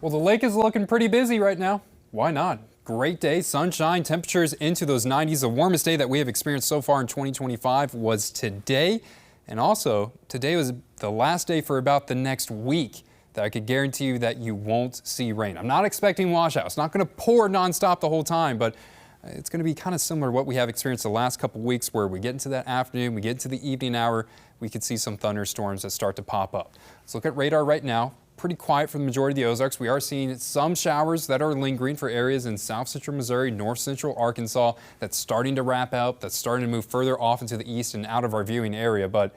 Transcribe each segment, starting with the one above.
Well, the lake is looking pretty busy right now. Why not? Great day, sunshine, temperatures into those 90s. The warmest day that we have experienced so far in 2025 was today. And also, today was the last day for about the next week that I could guarantee you that you won't see rain. I'm not expecting washouts. It's not going to pour nonstop the whole time, but it's going to be kind of similar to what we have experienced the last couple weeks, where we get into that afternoon, we get into the evening hour, we could see some thunderstorms that start to pop up. Let's look at radar right now. Pretty quiet for the majority of the Ozarks. We are seeing some showers that are lingering for areas in south central Missouri, north central Arkansas. That's starting to wrap up. That's starting to move further off into the east and out of our viewing area. But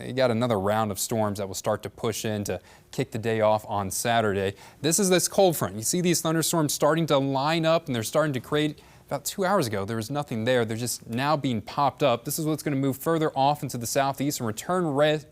you got another round of storms that will start to push in to kick the day off on Saturday. This is this cold front. You see these thunderstorms starting to line up, and they're starting to create. About 2 hours ago, there was nothing there. They're just now being popped up. This is what's going to move further off into the southeast and return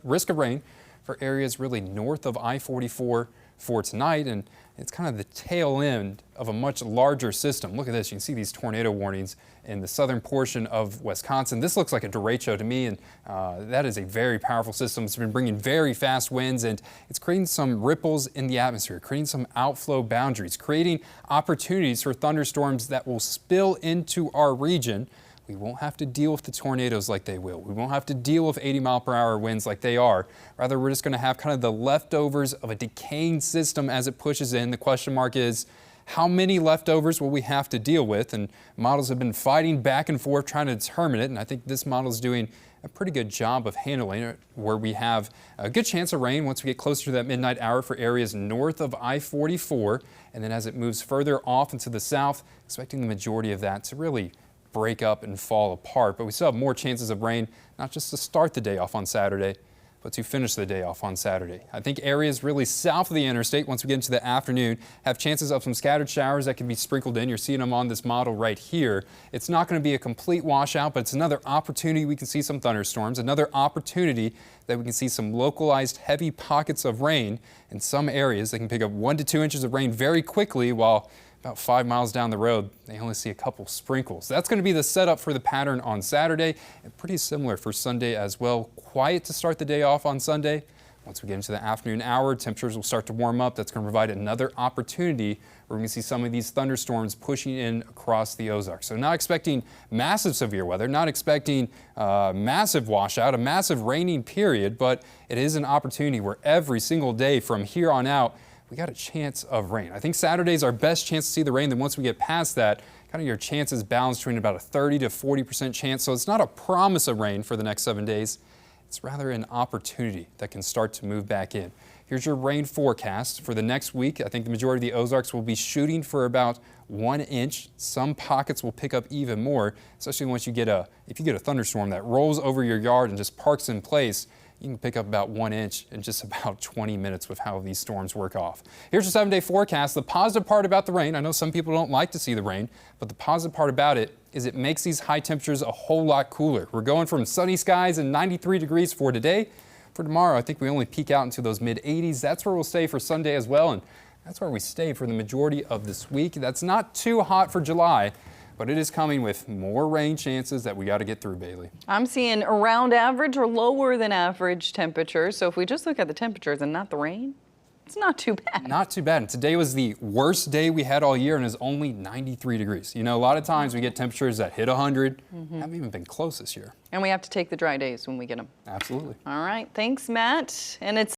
risk of rain for areas really north of I-44 for tonight. And it's kind of the tail end of a much larger system. Look at this. You can see these tornado warnings in the southern portion of Wisconsin. This looks like a derecho to me, and that is a very powerful system. It's been bringing very fast winds, and it's creating some ripples in the atmosphere, creating some outflow boundaries, creating opportunities for thunderstorms that will spill into our region. We won't have to deal with the tornadoes like they will. We won't have to deal with 80-mile-per-hour winds like they are. Rather, we're just going to have kind of the leftovers of a decaying system as it pushes in. The question mark is, how many leftovers will we have to deal with? And models have been fighting back and forth trying to determine it. And I think this model is doing a pretty good job of handling it, where we have a good chance of rain once we get closer to that midnight hour for areas north of I-44. And then as it moves further off into the south, expecting the majority of that to really break up and fall apart. But we still have more chances of rain, not just to start the day off on Saturday, but to finish the day off on Saturday. I think areas really south of the interstate, once we get into the afternoon, have chances of some scattered showers that can be sprinkled in. You're seeing them on this model right here. It's not going to be a complete washout, but it's another opportunity we can see some thunderstorms, another opportunity that we can see some localized heavy pockets of rain in some areas. They can pick up 1 to 2 inches of rain very quickly, while about 5 miles down the road, they only see a couple sprinkles. That's going to be the setup for the pattern on Saturday, and pretty similar for Sunday as well. Quiet to start the day off on Sunday. Once we get into the afternoon hour, temperatures will start to warm up. That's going to provide another opportunity where we can see some of these thunderstorms pushing in across the Ozarks. So not expecting massive severe weather, not expecting massive washout, a massive raining period, but it is an opportunity where every single day from here on out, we got a chance of rain. I think Saturday's our best chance to see the rain. Then once we get past that, kind of your chances balance between about a 30 to 40% chance. So it's not a promise of rain for the next 7 days. It's rather an opportunity that can start to move back in. Here's your rain forecast for the next week. I think the majority of the Ozarks will be shooting for about 1 inch. Some pockets will pick up even more, especially once you get if you get a thunderstorm that rolls over your yard and just parks in place. You can pick up about 1 inch in just about 20 minutes with how these storms work off. Here's your 7-day forecast. The positive part about the rain, I know some people don't like to see the rain, but the positive part about it is it makes these high temperatures a whole lot cooler. We're going from sunny skies and 93 degrees for today. For tomorrow, I think we only peak out into those mid-80s. That's where we'll stay for Sunday as well, and that's where we stay for the majority of this week. That's not too hot for July, but it is coming with more rain chances that we got to get through, Bailey. I'm seeing around average or lower than average temperatures. So if we just look at the temperatures and not the rain, it's not too bad. Not too bad. And today was the worst day we had all year, and it's only 93 degrees. You know, a lot of times we get temperatures that hit 100. Haven't even been close this year. And we have to take the dry days when we get them. Absolutely. All right. Thanks, Matt. And it's